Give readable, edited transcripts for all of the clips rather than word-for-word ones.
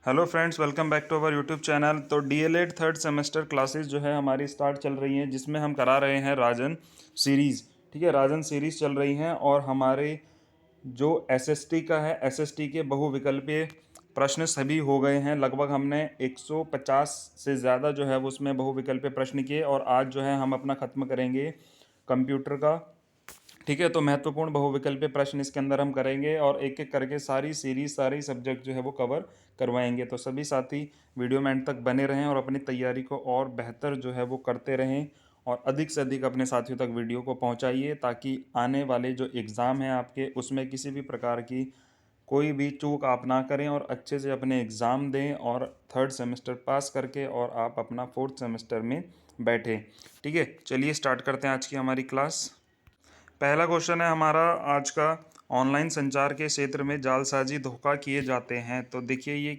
Hello friends, welcome back to our YouTube channel. तो DElEd third semester classes जो है हमारी स्टार्ट चल रही हैं, जिसमें हम करा रहे हैं राजन सीरीज़। ठीक है, राजन सीरीज़ चल रही हैं और हमारे जो एसएसटी का है, एसएसटी के बहुविकल्पीय प्रश्न सभी हो गए हैं। लगभग हमने 150 से ज़्यादा जो है वो उसमें बहुविकल्पीय प्रश्न किए और आज जो है हम अपना ख़त्म करेंगे कंप्यूटर का। ठीक है, तो महत्वपूर्ण बहुविकल्पीय प्रश्न इसके अंदर हम करेंगे और एक एक करके सारी सीरीज सारी सब्जेक्ट जो है वो कवर करवाएंगे। तो सभी साथी वीडियो में एंड तक बने रहें और अपनी तैयारी को और बेहतर जो है वो करते रहें और अधिक से अधिक अपने साथियों तक वीडियो को पहुंचाइए, ताकि आने वाले जो एग्ज़ाम हैं आपके, उसमें किसी भी प्रकार की कोई भी चूक आप ना करें और अच्छे से अपने एग्ज़ाम दें और थर्ड सेमेस्टर पास करके और आप अपना फोर्थ सेमेस्टर में बैठें। ठीक है, चलिए स्टार्ट करते हैं आज की हमारी क्लास। पहला क्वेश्चन है हमारा आज का, ऑनलाइन संचार के क्षेत्र में जालसाजी धोखा किए जाते हैं। तो देखिए, ये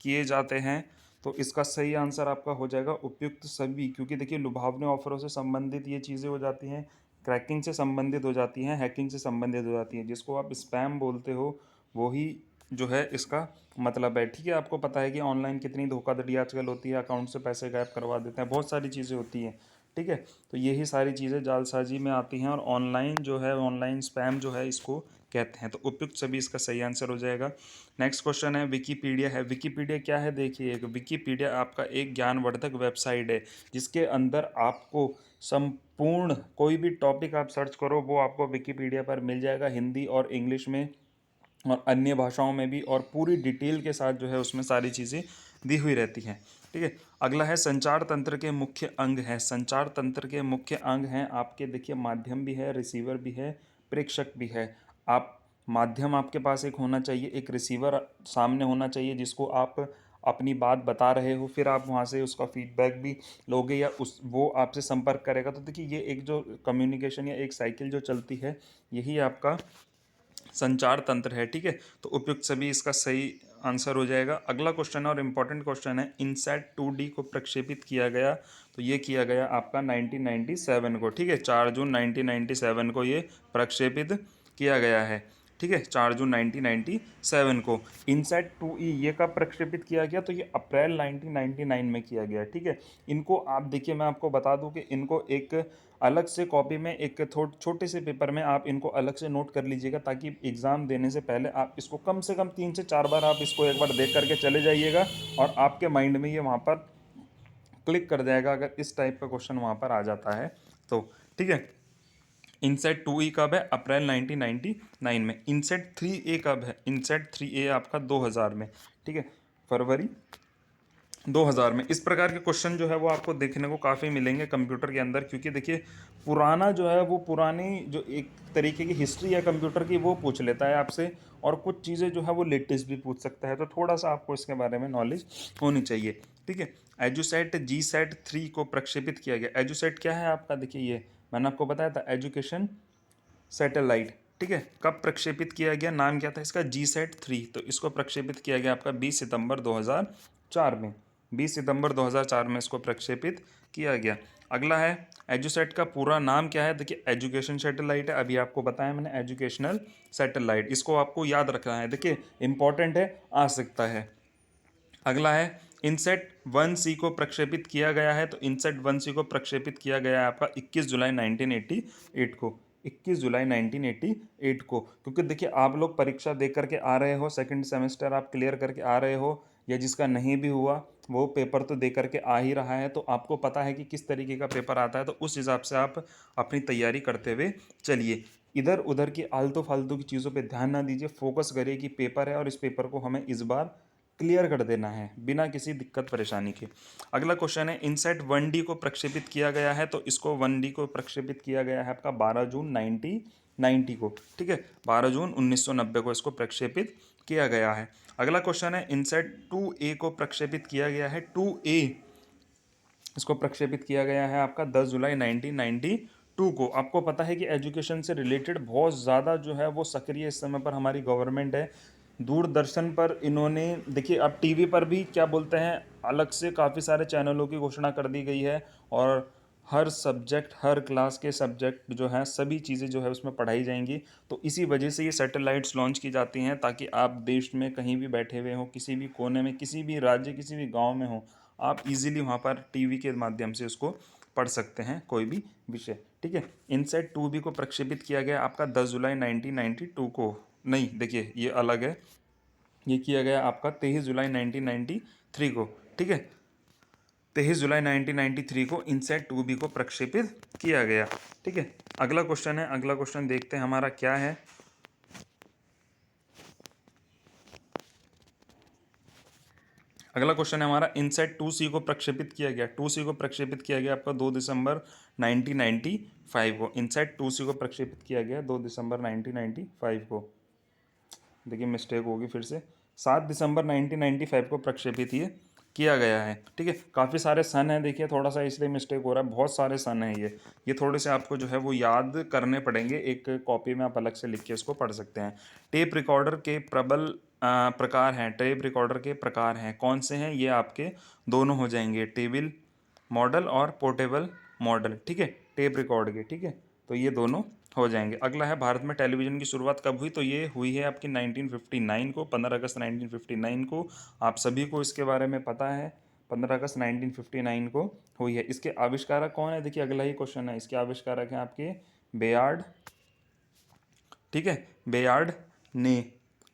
किए जाते हैं, तो इसका सही आंसर आपका हो जाएगा उपयुक्त सभी, क्योंकि देखिए लुभावने ऑफरों से संबंधित ये चीज़ें हो जाती हैं, क्रैकिंग से संबंधित हो जाती हैं, हैकिंग से संबंधित हो जाती हैं, जिसको आप स्पैम बोलते हो, वही जो है इसका मतलब है। ठीक है, आपको पता है कि ऑनलाइन कितनी धोखाधड़ी आजकल होती है, अकाउंट से पैसे गायब करवा देते हैं, बहुत सारी चीज़ें होती हैं। ठीक है, तो यही सारी चीज़ें जालसाजी में आती हैं और ऑनलाइन जो है, ऑनलाइन स्पैम जो है इसको कहते हैं। तो उपयुक्त सभी इसका सही आंसर हो जाएगा। नेक्स्ट क्वेश्चन है, विकीपीडिया है। विकीपीडिया क्या है? देखिए, एक विकीपीडिया आपका एक ज्ञानवर्धक वेबसाइट है, जिसके अंदर आपको संपूर्ण कोई भी टॉपिक आप सर्च करो वो आपको विकीपीडिया पर मिल जाएगा, हिंदी और इंग्लिश में और अन्य भाषाओं में भी, और पूरी डिटेल के साथ जो है उसमें सारी चीज़ें दी हुई रहती हैं। ठीक है, अगला है संचार तंत्र के मुख्य अंग हैं। संचार तंत्र के मुख्य अंग हैं आपके, देखिए माध्यम भी है, रिसीवर भी है, प्रेषक भी है। आप माध्यम आपके पास एक होना चाहिए, एक रिसीवर सामने होना चाहिए जिसको आप अपनी बात बता रहे हो, फिर आप वहाँ से उसका फीडबैक भी लोगे या उस वो आपसे संपर्क करेगा। तो देखिए, ये एक जो कम्युनिकेशन या एक साइकिल जो चलती है, यही आपका संचार तंत्र है। ठीक है, तो उपयुक्त सभी इसका सही आंसर हो जाएगा। अगला क्वेश्चन है और इम्पॉर्टेंट क्वेश्चन है, इनसैट 2D को प्रक्षेपित किया गया। तो ये किया गया आपका 1997 को। ठीक है, 4 जून 1997 को ये प्रक्षेपित किया गया है। ठीक है, 4 जून 1997 को। इनसैट 2E ये कब प्रक्षेपित किया गया? तो ये अप्रैल 1999 में किया गया। ठीक है, इनको आप देखिए, मैं आपको बता दूं कि इनको एक अलग से कॉपी में, एक छोटे से पेपर में आप इनको अलग से नोट कर लीजिएगा, ताकि एग्ज़ाम देने से पहले आप इसको कम से कम 3 से 4 बार आप इसको एक बार देख करके चले जाइएगा और आपके माइंड में ये वहाँ पर क्लिक कर जाएगा, अगर इस टाइप का क्वेश्चन वहाँ पर आ जाता है तो। ठीक है, इनसेट 2E कब है? अप्रैल 1999 में। इनसेट 3A कब है? इनसेट 3A आपका 2000 में। ठीक है, फरवरी 2000 में। इस प्रकार के क्वेश्चन जो है वो आपको देखने को काफ़ी मिलेंगे कंप्यूटर के अंदर, क्योंकि देखिए पुराना जो है वो पुरानी जो एक तरीके की हिस्ट्री है कंप्यूटर की, वो पूछ लेता है आपसे, और कुछ चीज़ें जो है वो लेटेस्ट भी पूछ सकता है। तो थोड़ा सा आपको इसके बारे में नॉलेज होनी चाहिए। ठीक है, एजुसेट GSAT 3 को प्रक्षेपित किया गया। एजुसेट क्या है आपका? देखिए, ये मैंने आपको बताया था, एजुकेशन सैटेलाइट। ठीक है, कब प्रक्षेपित किया गया? नाम क्या था इसका? GSAT 3। तो इसको प्रक्षेपित किया गया आपका 20 सितंबर 2004 में। 20 सितंबर 2004 में इसको प्रक्षेपित किया गया। अगला है, एजुसेट का पूरा नाम क्या है? देखिए, एजुकेशन सैटेलाइट है, अभी आपको बताया मैंने, एजुकेशनल सैटेलाइट। इसको आपको याद रखना है, देखिए इंपॉर्टेंट है, आ सकता है। अगला है, इनसेट 1C को प्रक्षेपित किया गया है। तो इनसेट 1C को प्रक्षेपित किया गया है आपका 21 जुलाई 1988 को। 21 जुलाई 1988 को, क्योंकि देखिए आप लोग परीक्षा दे करके आ रहे हो, सेकंड सेमेस्टर आप क्लियर करके आ रहे हो, या जिसका नहीं भी हुआ वो पेपर तो दे करके आ ही रहा है, तो आपको पता है कि किस तरीके का पेपर आता है, तो उस हिसाब से आप अपनी तैयारी करते हुए चलिए। इधर उधर की आलतू फालतू की चीज़ों पे ध्यान ना दीजिए, फोकस करिए कि पेपर है और इस पेपर को हमें इस बार क्लियर कर देना है बिना किसी दिक्कत परेशानी के। अगला क्वेश्चन है, इनसेट 1D को प्रक्षेपित किया गया है। तो इसको 1D को प्रक्षेपित किया गया है आपका 12 जून 1990 को। ठीक है, 12 जून 1990 को इसको प्रक्षेपित किया गया है। अगला क्वेश्चन है, इनसेट 2A को प्रक्षेपित किया गया है। 2A इसको प्रक्षेपित किया गया है आपका 10 जुलाई 1992 को। आपको पता है कि एजुकेशन से रिलेटेड बहुत ज़्यादा जो है वो सक्रिय इस समय पर हमारी गवर्नमेंट है। दूरदर्शन पर इन्होंने, देखिए अब टीवी पर भी क्या बोलते हैं, अलग से काफ़ी सारे चैनलों की घोषणा कर दी गई है, और हर सब्जेक्ट, हर क्लास के सब्जेक्ट जो हैं सभी चीज़ें जो है उसमें पढ़ाई जाएंगी। तो इसी वजह से ये सैटेलाइट्स लॉन्च की जाती हैं, ताकि आप देश में कहीं भी बैठे हुए हों, किसी भी कोने में, किसी भी राज्य, किसी भी गांव में हो, आप इजीली वहाँ पर टीवी के माध्यम से उसको पढ़ सकते हैं कोई भी विषय। ठीक है। इनसेट 2B को प्रक्षेपित किया गया आपका 10 जुलाई 1992 को। नहीं, देखिए ये अलग है, ये किया गया आपका 23 जुलाई 1993 को। ठीक है, 23 जुलाई 1993 को इनसेट 2B को प्रक्षेपित किया गया। ठीक है। अगला क्वेश्चन है, अगला क्वेश्चन देखते हैं हमारा क्या है। अगला क्वेश्चन है हमारा, इनसेट 2C को प्रक्षेपित किया गया, 2C को प्रक्षेपित किया गया आपका 2 दिसंबर 1995 को। इनसेट 2C को प्रक्षेपित किया गया 2 दिसंबर 1995 को। देखिए मिस्टेक होगी फिर से, 7 दिसंबर 1995 को प्रक्षेपित ये किया गया है। ठीक है। काफ़ी सारे सन हैं, देखिए थोड़ा सा इसलिए मिस्टेक हो रहा है, बहुत सारे सन हैं ये थोड़े से आपको जो है वो याद करने पड़ेंगे। एक कॉपी में आप अलग से लिख के इसको पढ़ सकते हैं। टेप रिकॉर्डर के प्रबल प्रकार हैं, टेप रिकॉर्डर के प्रकार हैं कौन से हैं, ये आपके दोनों हो जाएंगे, टेबल मॉडल और पोर्टेबल मॉडल। ठीक है, टेप रिकॉर्ड के। ठीक है, तो ये दोनों हो जाएंगे। अगला है, भारत में टेलीविज़न की शुरुआत कब हुई, तो ये हुई है आपकी 1959 को, 15 अगस्त 1959 को। आप सभी को इसके बारे में पता है, 15 अगस्त 1959 को हुई है। इसके आविष्कारक कौन है, देखिए अगला ही क्वेश्चन है। इसके आविष्कारक हैं आपके बेयार्ड। ठीक है, बेयार्ड ने।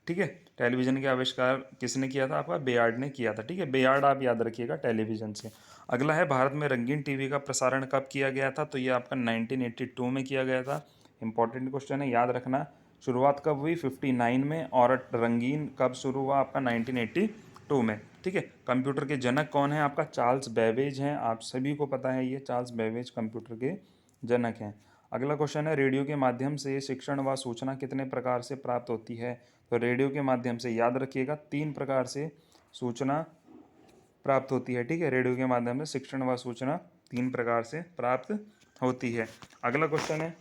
ठीक है, टेलीविज़न के आविष्कार किसने किया था, आपका बेयार्ड ने किया था। ठीक है, बेयार्ड आप याद रखिएगा टेलीविज़न से। अगला है, भारत में रंगीन टीवी का प्रसारण कब किया गया था, तो ये आपका 1982 में किया गया था। इंपॉर्टेंट क्वेश्चन है, याद रखना। शुरुआत कब हुई, 59 में, और रंगीन कब शुरू हुआ, आपका 1982 में। ठीक है। कंप्यूटर के जनक कौन है, आपका चार्ल्स बेबेज हैं, आप सभी को पता है ये, चार्ल्स बेबेज कंप्यूटर के जनक हैं। अगला क्वेश्चन है, रेडियो के माध्यम से शिक्षण व सूचना कितने प्रकार से प्राप्त होती है, तो रेडियो के माध्यम से याद रखिएगा 3 प्रकार से सूचना प्राप्त होती है। ठीक है, रेडियो के माध्यम से शिक्षण व सूचना 3 प्रकार से प्राप्त होती है। अगला क्वेश्चन है,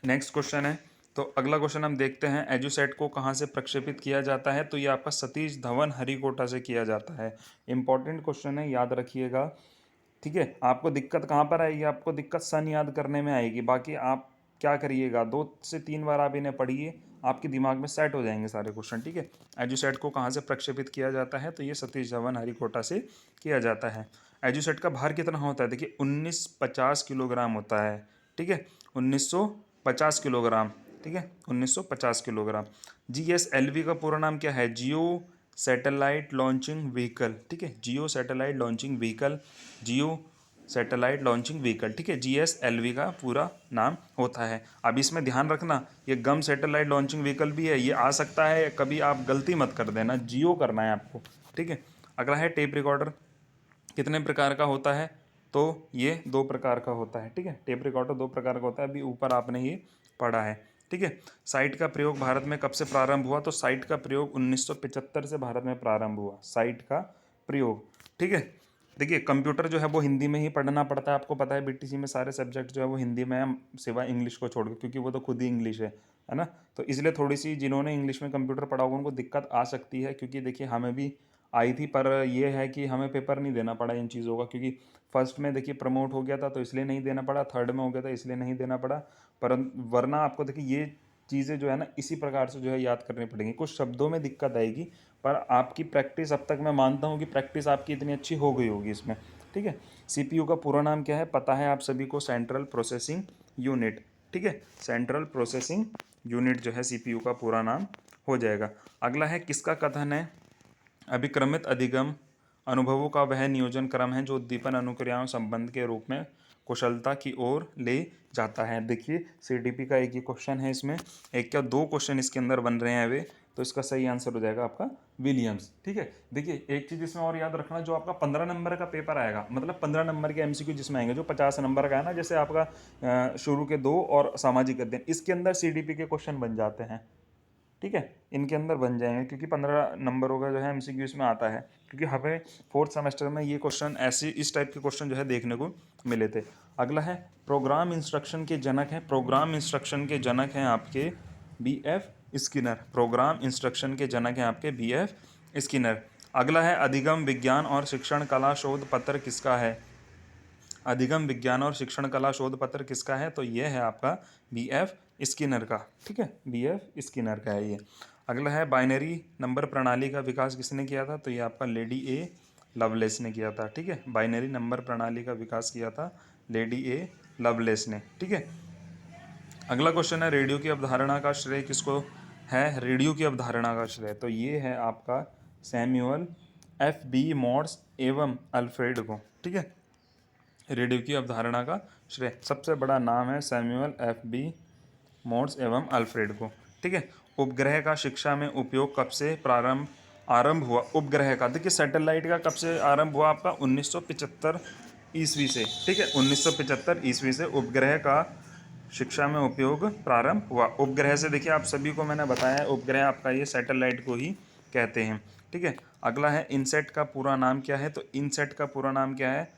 नेक्स्ट क्वेश्चन है, तो अगला क्वेश्चन हम देखते हैं, एजुसेट को कहाँ से प्रक्षेपित किया जाता है, तो ये आपका सतीश धवन हरिकोटा से किया जाता है। इंपॉर्टेंट क्वेश्चन है, याद रखिएगा। ठीक है, आपको दिक्कत कहाँ पर आएगी, आपको दिक्कत सन याद करने में आएगी। बाकी आप क्या करिएगा, 2 से 3 बार आप इन्हें पढ़िए, आपके दिमाग में सेट हो जाएंगे सारे क्वेश्चन। ठीक है। एजुसेट को कहाँ से प्रक्षेपित किया जाता है, तो ये सतीश धवन हरिकोटा से किया जाता है। एजुसेट का भार कितना होता है, देखिए 1950 किलोग्राम होता है। ठीक है, 1950 किलोग्राम। ठीक है, 1950 किलोग्राम। GSLV का पूरा नाम क्या है, जियो सैटेलाइट लॉन्चिंग व्हीकल। ठीक है, जियो सैटेलाइट लॉन्चिंग व्हीकल, जियो सैटेलाइट लॉन्चिंग व्हीकल। ठीक है, GSLV का पूरा नाम होता है। अब इसमें ध्यान रखना, ये गम सैटेलाइट लॉन्चिंग व्हीकल भी है, ये आ सकता है, कभी आप गलती मत कर देना, जियो करना है आपको। ठीक है। अगला है, टेप रिकॉर्डर कितने प्रकार का होता है, तो ये 2 प्रकार का होता है। ठीक है, टेप रिकॉर्डर 2 प्रकार का होता है, अभी ऊपर आपने ये पढ़ा है। ठीक है। साइट का प्रयोग भारत में कब से प्रारंभ हुआ, तो साइट का प्रयोग 1975 से भारत में प्रारंभ हुआ, साइट का प्रयोग। ठीक है। देखिए कंप्यूटर जो है वो हिंदी में ही पढ़ना पड़ता है, आपको पता है BTC में सारे सब्जेक्ट जो है वो हिंदी में है, सिवाय इंग्लिश को छोड़ के, क्योंकि वो तो खुद ही इंग्लिश है ना। तो इसलिए थोड़ी सी जिन्होंने इंग्लिश में कंप्यूटर पढ़ा होगा उनको दिक्कत आ सकती है, क्योंकि देखिए हमें भी आई थी, पर ये है कि हमें पेपर नहीं देना पड़ा इन चीज़ों का, क्योंकि फर्स्ट में देखिए प्रमोट हो गया था तो इसलिए नहीं देना पड़ा, थर्ड में हो गया था इसलिए नहीं देना पड़ा। पर वरना आपको देखिए ये चीज़ें जो है ना इसी प्रकार से जो है याद करनी पड़ेंगी। कुछ शब्दों में दिक्कत आएगी, पर आपकी प्रैक्टिस, अब तक मैं मानता हूँ कि प्रैक्टिस आपकी इतनी अच्छी हो गई होगी इसमें। ठीक है। CPU का पूरा नाम क्या है, पता है आप सभी को, सेंट्रल प्रोसेसिंग यूनिट। ठीक है, सेंट्रल प्रोसेसिंग यूनिट जो है CPU का पूरा नाम हो जाएगा। अगला है, किसका कथन है, अभिक्रमित अधिगम अनुभवों का वह नियोजन क्रम है जो उद्दीपन अनुक्रियाओं संबंध के रूप में कुशलता की ओर ले जाता है। देखिए CDP का एक ही क्वेश्चन है इसमें, एक क्या 2 क्वेश्चन इसके अंदर बन रहे हैं वे, तो इसका सही आंसर हो जाएगा आपका विलियम्स। ठीक है। देखिए एक चीज़ इसमें और याद रखना, जो आपका 15 नंबर का पेपर आएगा, मतलब 15 नंबर के MCQ जिसमें आएंगे, जो 50 नंबर का है ना, जैसे आपका शुरू के 2 और सामाजिक अध्ययन, इसके अंदर CDP के क्वेश्चन बन जाते हैं। ठीक है, इनके अंदर बन जाएंगे, क्योंकि 15 नंबरों का जो है MCQ इसमें आता है, क्योंकि हमें 4th सेमेस्टर में ये क्वेश्चन ऐसे इस टाइप के क्वेश्चन जो है देखने को मिले थे। अगला है, प्रोग्राम इंस्ट्रक्शन के जनक हैं, प्रोग्राम इंस्ट्रक्शन के जनक हैं आपके BF स्किनर, प्रोग्राम इंस्ट्रक्शन के जनक हैं आपके BF स्किनर। अगला है, अधिगम विज्ञान और शिक्षण कला शोध पत्र किसका है, अधिगम विज्ञान और शिक्षण कला शोध पत्र किसका है? तो ये है आपका BF स्किनर का। ठीक है, BF स्किनर का है ये। अगला है बाइनरी नंबर प्रणाली का विकास किसने किया था? तो ये आपका लेडी ए लवलेस ने किया था। ठीक है, बाइनरी नंबर प्रणाली का विकास किया था लेडी ए लवलेस ने। ठीक है, अगला क्वेश्चन है रेडियो की अवधारणा का श्रेय किसको है? रेडियो की अवधारणा का श्रेय तो ये है आपका सैमुअल FB मॉर्स एवं अल्फ्रेड को। ठीक है, रेडियो की अवधारणा का श्रेय सबसे बड़ा नाम है सैमुअल FB मॉर्स एवं अल्फ्रेड को। ठीक है, उपग्रह का शिक्षा में उपयोग कब से आरंभ हुआ? उपग्रह का देखिए सैटेलाइट का कब से आरंभ हुआ? आपका 1975 ईस्वी से। ठीक है, 1975 ईस्वी से उपग्रह का शिक्षा में उपयोग प्रारंभ हुआ। उपग्रह से देखिए आप सभी को मैंने बताया है, उपग्रह आपका ये सैटेलाइट को ही कहते हैं। ठीक है, अगला है इनसेट का पूरा नाम क्या है? तो इनसेट का पूरा नाम क्या है?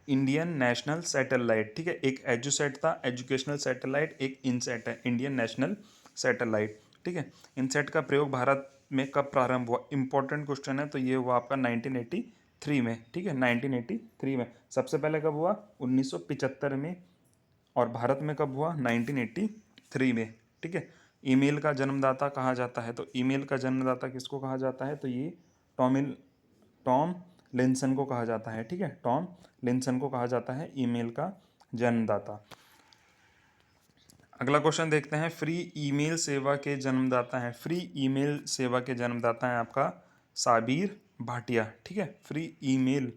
Indian national satellite. ठीक है, एक एजुसेट था एजुकेशनल सैटेलाइट, एक इनसेट है इंडियन नेशनल सैटेलाइट। ठीक है, इनसेट का प्रयोग भारत में कब प्रारंभ हुआ? इंपॉर्टेंट क्वेश्चन है, तो ये हुआ आपका 1983 में। ठीक है, 1983 में। सबसे पहले कब हुआ? 1975 में। और भारत में कब हुआ? 1983 में। ठीक है, ईमेल का जन्मदाता कहा जाता है? तो ईमेल का जन्मदाता किसको कहा जाता है? तो ये टॉम लिंसन को कहा जाता है। ठीक है, टॉम लिंसन को कहा जाता है ईमेल का जन्मदाता। अगला क्वेश्चन देखते हैं, फ्री ईमेल सेवा के जन्मदाता हैं। फ्री ईमेल सेवा के जन्मदाता हैं आपका साबिर भाटिया। ठीक है, फ्री ईमेल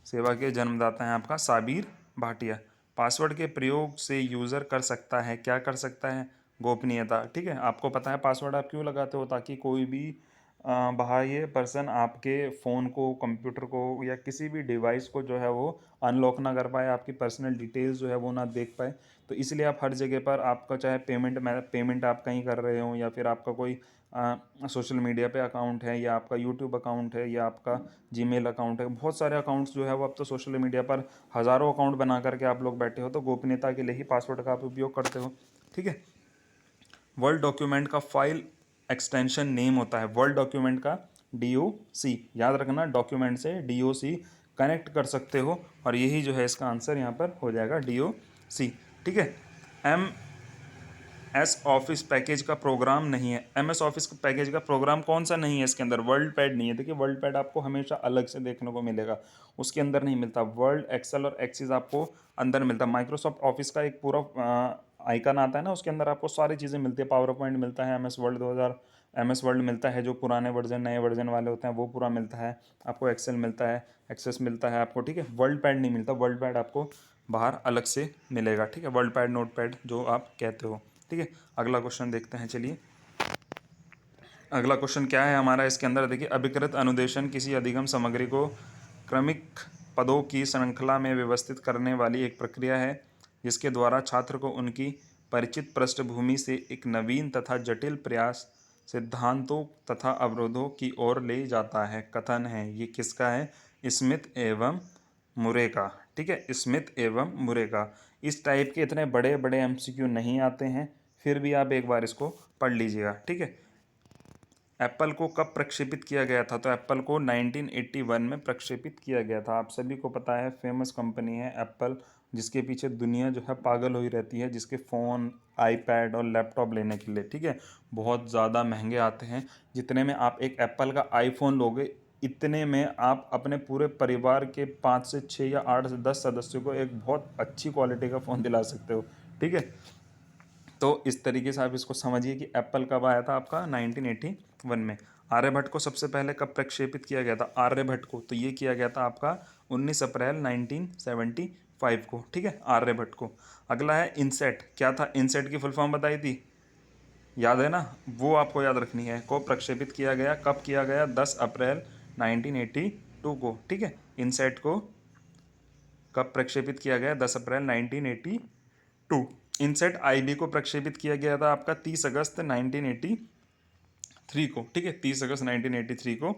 सेवा के जन्मदाता हैं आपका साबिर भाटिया। पासवर्ड के प्रयोग से यूज़र कर सकता है, क्या कर सकता है? गोपनीयता। ठीक है, आपको पता है पासवर्ड आप क्यों लगाते हो? ताकि कोई भी बाह्य पर्सन आपके फ़ोन को, कंप्यूटर को या किसी भी डिवाइस को जो है वो अनलॉक ना कर पाए, आपकी पर्सनल डिटेल्स जो है वो ना देख पाए। तो इसलिए आप हर जगह पर आपका चाहे पेमेंट आप कहीं कर रहे हो, या फिर आपका कोई सोशल मीडिया पे अकाउंट है, या आपका यूट्यूब अकाउंट है, या आपका जीमेल अकाउंट है, बहुत सारे अकाउंट्स जो है वो अब तो सोशल मीडिया पर हज़ारों अकाउंट बना करके आप लोग बैठे हो, तो गोपनीयता के लिए ही पासवर्ड का आप उपयोग करते हो। ठीक है, वर्ड डॉक्यूमेंट का फाइल एक्सटेंशन नेम होता है, वर्ड डॉक्यूमेंट का DOC। याद रखना, डॉक्यूमेंट से DOC कनेक्ट कर सकते हो, और यही जो है इसका आंसर यहाँ पर हो जाएगा DOC। ठीक है, MS ऑफिस पैकेज का प्रोग्राम नहीं है। MS ऑफिस पैकेज का प्रोग्राम कौन सा नहीं है? इसके अंदर वर्ल्ड पैड नहीं है। देखिए वर्ल्ड पैड आपको हमेशा अलग से देखने को मिलेगा, उसके अंदर नहीं मिलता। वर्ल्ड एक्सेल और एक्सिस आपको अंदर मिलता है। माइक्रोसॉफ्ट ऑफिस का एक पूरा आइकन आता है ना, उसके अंदर आपको सारी चीज़ें मिलती है। पावर पॉइंट मिलता है, MS वर्ल्ड 2000 MS वर्ल्ड मिलता है, जो पुराने वर्जन नए वर्जन वाले होते हैं वो पूरा मिलता है आपको। एक्सेल मिलता है, एक्सेस मिलता है आपको। ठीक है, वर्ल्ड पैड नहीं मिलता, वर्ल्ड पैड आपको बाहर अलग से मिलेगा। ठीक है, वर्ल्ड पैड, नोट पैड जो आप कहते हो। ठीक है, अगला क्वेश्चन देखते हैं। चलिए, अगला क्वेश्चन क्या है हमारा इसके अंदर? देखिए, अभिकृत अनुदेशन किसी अधिगम सामग्री को क्रमिक पदों की श्रृंखला में व्यवस्थित करने वाली एक प्रक्रिया है, जिसके द्वारा छात्र को उनकी परिचित पृष्ठभूमि से एक नवीन तथा जटिल प्रयास सिद्धांतों तथा अवरोधों की ओर ले जाता है। कथन है, ये किसका है? स्मिथ एवं मुरे का। ठीक है, स्मिथ एवं मुरे का। इस टाइप के इतने बड़े बड़े MCQ नहीं आते हैं, फिर भी आप एक बार इसको पढ़ लीजिएगा। ठीक है, एप्पल को कब प्रक्षेपित किया गया था? तो एप्पल को 1981 में प्रक्षेपित किया गया था। आप सभी को पता है फेमस कंपनी है एप्पल, जिसके पीछे दुनिया जो है पागल हुई रहती है, जिसके फ़ोन, आईपैड और लैपटॉप लेने के लिए, ठीक है, बहुत ज़्यादा महंगे आते हैं। जितने में आप एक एप्पल का आईफोन लोगे, इतने में आप अपने पूरे परिवार के 5 से 6 या 8 से 10 सदस्यों को एक बहुत अच्छी क्वालिटी का फ़ोन दिला सकते हो। ठीक है, तो इस तरीके से आप इसको समझिए कि एप्पल कब आया था आपका 1981 में। आर्यभट्ट को सबसे पहले कब प्रक्षेपित किया गया था? आर्यभट्ट को तो ये किया गया था आपका 19 अप्रैल 1975 को। ठीक है, आर्यभट्ट को। अगला है इनसेट। क्या था इनसेट की फुल फॉर्म बताई थी? याद है ना, वो आपको याद रखनी है। को प्रक्षेपित किया गया, कब किया गया? 10 अप्रैल 1982 को। ठीक है, इनसेट को कब प्रक्षेपित किया गया? 10 अप्रैल 1982। इनसेट IB को प्रक्षेपित किया गया था आपका 30 अगस्त 1983 को। ठीक है, 30 अगस्त 1983 को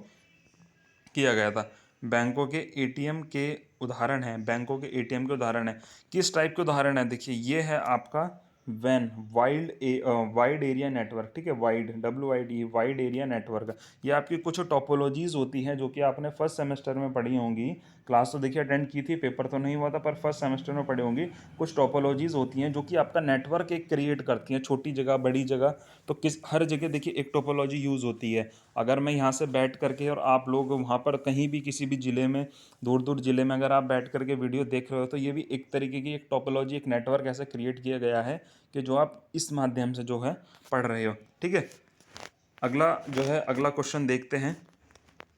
किया गया था। बैंकों के ATM के उदाहरण हैं, बैंकों के ATM के उदाहरण हैं। किस टाइप के उदाहरण है? देखिए, ये है आपका वैन वाइड एरिया नेटवर्क, ठीक है, wide WID wide area network. ये आपकी कुछ टोपोलॉजीज होती हैं जो कि आपने फर्स्ट सेमेस्टर में पढ़ी होंगी। क्लास तो देखिए अटेंड की थी, पेपर तो नहीं हुआ था, पर फर्स्ट सेमेस्टर में पढ़ी होंगी। कुछ टोपोलॉजीज होती हैं जो कि आपका नेटवर्क एक क्रिएट करती हैं, छोटी जगह बड़ी जगह। तो किस हर जगह देखिए एक टोपोलॉजी यूज़ होती है। अगर मैं यहाँ से बैठ करके और आप लोग वहाँ पर कहीं भी किसी भी ज़िले में, दूर दूर ज़िले में अगर आप बैठ करके वीडियो देख रहे हो, तो ये भी एक तरीके की एक टोपोलॉजी, एक नेटवर्क ऐसा क्रिएट किया गया है कि जो आप इस माध्यम से जो है पढ़ रहे हो। ठीक है, अगला जो है अगला क्वेश्चन देखते हैं।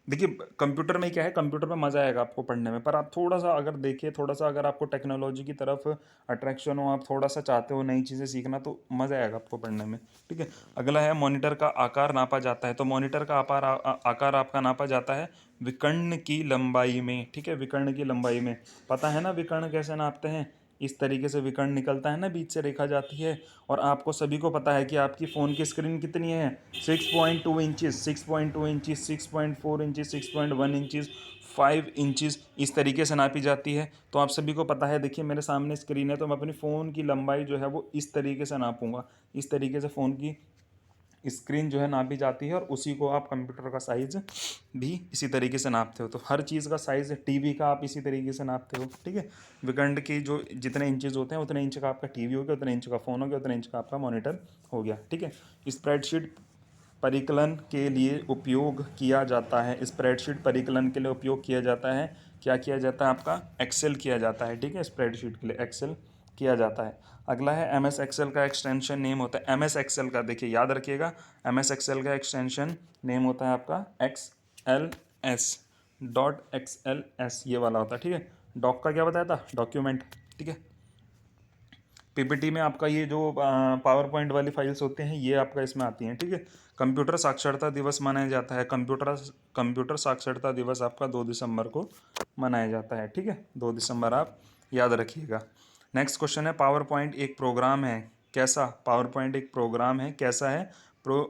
देखिए कंप्यूटर में क्या है, कंप्यूटर में मज़ा आएगा आपको पढ़ने में, पर आप थोड़ा सा अगर देखिए, थोड़ा सा अगर आपको टेक्नोलॉजी की तरफ अट्रैक्शन हो, आप थोड़ा सा चाहते हो नई चीज़ें सीखना, तो मज़ा आएगा आपको पढ़ने में। ठीक है, अगला है मॉनिटर का आकार नापा जाता है। तो मॉनिटर का आकार आपका नापा जाता है विकर्ण की लंबाई में। ठीक है, विकर्ण की लंबाई में। पता है ना विकर्ण कैसे नापते हैं? इस तरीके से विकर्ण निकलता है ना, बीच से रेखा जाती है। और आपको सभी को पता है कि आपकी फ़ोन की स्क्रीन कितनी है, 6.2 inches, 6.2 inches, 6.4 inches, 6.1 inches, 5 inches, इस तरीके से नापी जाती है। तो आप सभी को पता है, देखिए मेरे सामने स्क्रीन है, तो मैं अपनी फ़ोन की लंबाई जो है वो इस तरीके से नापूंगा। इस तरीके से फ़ोन की स्क्रीन जो है नापी जाती है, और उसी को आप कंप्यूटर का साइज़ भी इसी तरीके से नापते हो। तो हर चीज़ का साइज़, टीवी का आप इसी तरीके से नापते हो। ठीक है, विकर्ण की जो जितने इंचेस होते हैं उतने इंच का आपका टीवी हो गया, उतने इंच का फ़ोन हो गया, उतने इंच का आपका मॉनिटर हो गया। ठीक है, स्प्रेडशीट परिकलन के लिए उपयोग किया जाता है। स्प्रेडशीट परिकलन के लिए उपयोग किया जाता है, क्या किया जाता है आपका, एक्सेल किया जाता है। ठीक है, स्प्रेडशीट के लिए एक्सेल किया जाता है। अगला है MS एक्सेल का एक्सटेंशन नेम होता है, MS एक्सेल का देखिए याद रखिएगा, MS एक्सेल का एक्सटेंशन नेम होता है आपका XLS, .XLS ये वाला होता है। ठीक है, डॉक का क्या बताया था, डॉक्यूमेंट। ठीक है, PPT में आपका ये जो पावर पॉइंट वाली फाइल्स होते हैं, ये आपका इसमें आती हैं। ठीक है, कंप्यूटर साक्षरता दिवस मनाया जाता है, कंप्यूटर साक्षरता दिवस आपका 2 दिसंबर को मनाया जाता है। ठीक है, 2 दिसंबर आप याद रखिएगा। नेक्स्ट क्वेश्चन है, पावर पॉइंट एक प्रोग्राम है कैसा, पावर पॉइंट एक प्रोग्राम है कैसा है, प्रो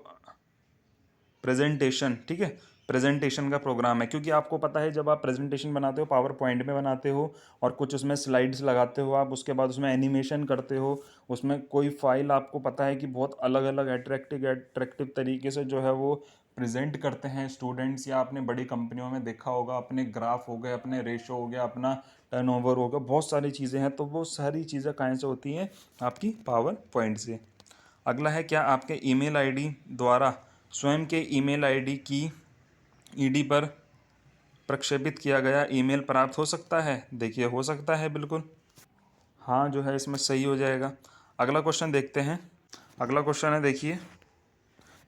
प्रेजेंटेशन। ठीक है, प्रेजेंटेशन का प्रोग्राम है, क्योंकि आपको पता है जब आप प्रेजेंटेशन बनाते हो पावर पॉइंट में बनाते हो, और कुछ उसमें स्लाइड्स लगाते हो आप, उसके बाद उसमें एनिमेशन करते हो, उसमें कोई फाइल आपको पता है कि बहुत अलग अलग अट्रैक्टिव तरीके से जो है वो प्रेजेंट करते हैं स्टूडेंट्स, या आपने बड़ी कंपनियों में देखा होगा, अपने ग्राफ हो गए, अपने रेशो हो गया, अपना टर्नओवर हो गया, बहुत सारी चीज़ें हैं। तो वो सारी चीज़ें कहाँ से होती हैं, आपकी पावर पॉइंट से। अगला है, क्या आपके ईमेल आईडी द्वारा स्वयं के ईमेल आईडी की ईडी पर प्रक्षेपित किया गया ईमेल प्राप्त हो सकता है? देखिए हो सकता है बिल्कुल, हाँ जो है इसमें सही हो जाएगा। अगला क्वेश्चन देखते हैं। अगला क्वेश्चन है देखिए,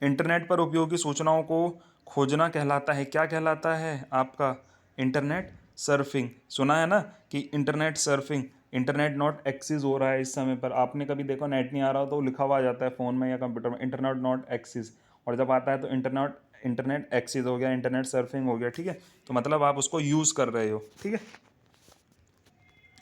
इंटरनेट पर उपयोगी सूचनाओं को खोजना कहलाता है, क्या कहलाता है आपका, इंटरनेट सर्फिंग। सुना है ना कि internet surfing, internet not axis हो रहा है इस समय पर। आपने कभी देखो नेट नहीं आ रहा हो तो लिखा हुआ आ जाता है फ़ोन में या कंप्यूटर में, इंटरनेट नॉट एक्सिस, और जब आता है तो इंटरनेट एक्सिस हो गया, इंटरनेट सर्फिंग हो गया। ठीक है, तो मतलब आप उसको यूज़ कर रहे हो। ठीक है,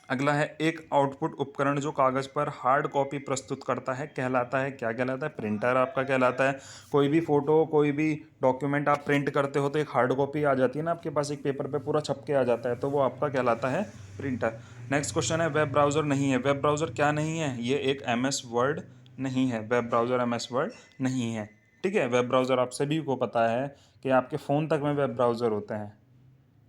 अगला है, एक आउटपुट उपकरण जो कागज पर हार्ड कॉपी प्रस्तुत करता है कहलाता है, क्या कहलाता है, प्रिंटर आपका कहलाता है। कोई भी फोटो, कोई भी डॉक्यूमेंट आप प्रिंट करते हो तो एक हार्ड कॉपी आ जाती है ना आपके पास, एक पेपर पे पूरा छप के आ जाता है, तो वो आपका कहलाता है प्रिंटर। नेक्स्ट क्वेश्चन है, वेब ब्राउज़र नहीं है, वेब ब्राउज़र क्या नहीं है, ये एक MS वर्ड नहीं है, वेब ब्राउज़र MS वर्ड नहीं है। ठीक है, वेब ब्राउज़र आप सभी को पता है कि आपके फ़ोन तक में वेब ब्राउज़र होते हैं।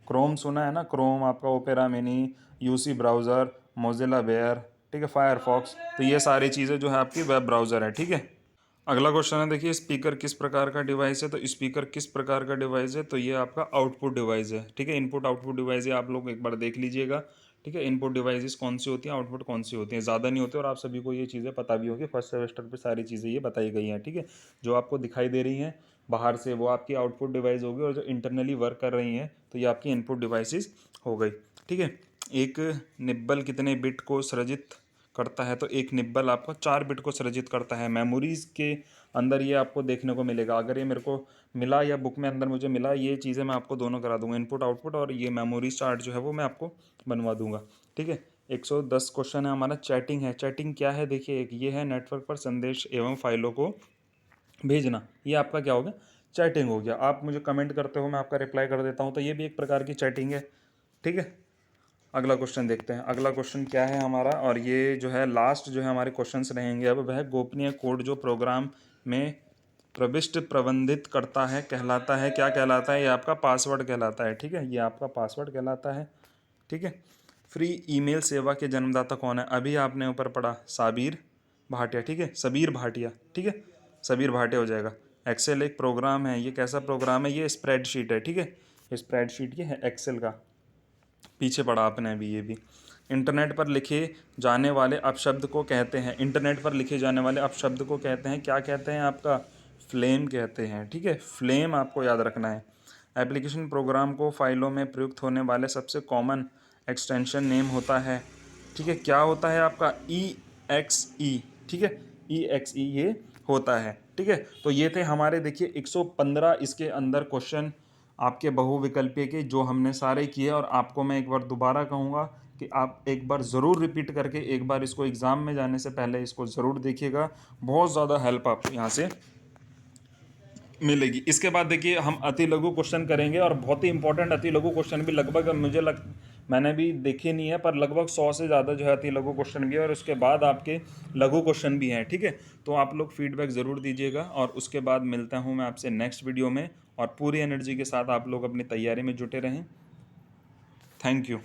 क्रोम सुना है ना, क्रोम आपका, Opera mini, UC browser, Mozilla बेयर, ठीक है, फायरफॉक्स, तो ये सारी चीज़ें जो है आपकी वेब ब्राउज़र है। ठीक है, अगला क्वेश्चन है देखिए, स्पीकर किस प्रकार का डिवाइस है। तो स्पीकर किस प्रकार का डिवाइस है, तो ये आपका आउटपुट डिवाइस है। ठीक है, इनपुट आउटपुट डिवाइस है, आप लोग एक बार देख लीजिएगा। ठीक है, इनपुट डिवाइसेस कौन सी होती हैं, आउटपुट कौन सी होती हैं, ज़्यादा नहीं होते, और आप सभी को ये चीज़ें पता भी होगी, फर्स्ट सेमेस्टर पे सारी चीज़ें ये बताई गई हैं। ठीक है, जो आपको दिखाई दे रही हैं बाहर से वो आपकी आउटपुट डिवाइस होगी, और जो इंटरनली वर्क कर रही हैं तो ये आपकी इनपुट डिवाइसेस हो गई। ठीक है, एक निब्बल कितने बिट को सृजित करता है, तो एक निब्बल आपका 4 बिट को सृजित करता है। मेमोरीज के अंदर ये आपको देखने को मिलेगा, अगर ये मेरे को मिला या बुक में अंदर मुझे मिला, ये चीज़ें मैं आपको दोनों करा दूंगा, इनपुट आउटपुट, और ये मेमोरी चार्ट जो है वो मैं आपको बनवा दूंगा। ठीक है, 110 क्वेश्चन है हमारा, चैटिंग है। चैटिंग क्या है, देखिए एक ये है, नेटवर्क पर संदेश एवं फाइलों को भेजना, ये आपका क्या हो गया, चैटिंग हो गया। आप मुझे कमेंट करते हो, मैं आपका रिप्लाई कर देता हूँ, तो ये भी एक प्रकार की चैटिंग है। ठीक है, अगला क्वेश्चन देखते हैं। अगला क्वेश्चन क्या है हमारा, और ये जो है लास्ट जो है हमारे क्वेश्चंस रहेंगे अब, वह गोपनीय कोड जो प्रोग्राम में प्रविष्ट प्रबंधित करता है कहलाता है, क्या कहलाता है? ये आपका पासवर्ड कहलाता है। ठीक है, ये आपका पासवर्ड कहलाता है। ठीक है। फ्री ईमेल सेवा के जन्मदाता कौन है? अभी आपने ऊपर पढ़ा, साबिर भाटिया। ठीक है, सबीर भाटिया। ठीक है, सबीर भाटिया हो जाएगा। एक्सेल एक प्रोग्राम है, ये कैसा प्रोग्राम है? ये स्प्रेडशीट है। ठीक है, ये स्प्रेडशीट ये है एक्सेल का, पीछे पढ़ा आपने अभी ये भी। इंटरनेट पर लिखे जाने वाले अपशब्द को कहते हैं, इंटरनेट पर लिखे जाने वाले अपशब्द को कहते हैं, क्या कहते हैं? आपका फ्लेम कहते हैं। ठीक है, फ्लेम आपको याद रखना है। एप्लीकेशन प्रोग्राम को फाइलों में प्रयुक्त होने वाले सबसे कॉमन एक्सटेंशन नेम होता है। ठीक है, क्या होता है आपका? EXE। ठीक है, EXE ये होता है। ठीक है, तो ये थे हमारे, देखिए 115 इसके अंदर क्वेश्चन आपके बहुविकल्पीय के, जो हमने सारे किए। और आपको मैं एक बार दोबारा कहूँगा कि आप एक बार ज़रूर रिपीट करके एक बार इसको एग्ज़ाम में जाने से पहले इसको ज़रूर देखिएगा, बहुत ज़्यादा हेल्प आपको यहाँ से मिलेगी। इसके बाद देखिए हम अति लघु क्वेश्चन करेंगे, और बहुत ही इंपॉर्टेंट अति लघु क्वेश्चन भी, लगभग मैंने भी देखे नहीं है, पर लगभग 100 से ज़्यादा जो है अति लघु क्वेश्चन भी है, और उसके बाद आपके लघु क्वेश्चन भी हैं। ठीक है, तो आप लोग फीडबैक ज़रूर दीजिएगा, और उसके बाद मिलता हूँ मैं आपसे नेक्स्ट वीडियो में, और पूरी एनर्जी के साथ आप लोग अपनी तैयारी में जुटे रहें। Thank you.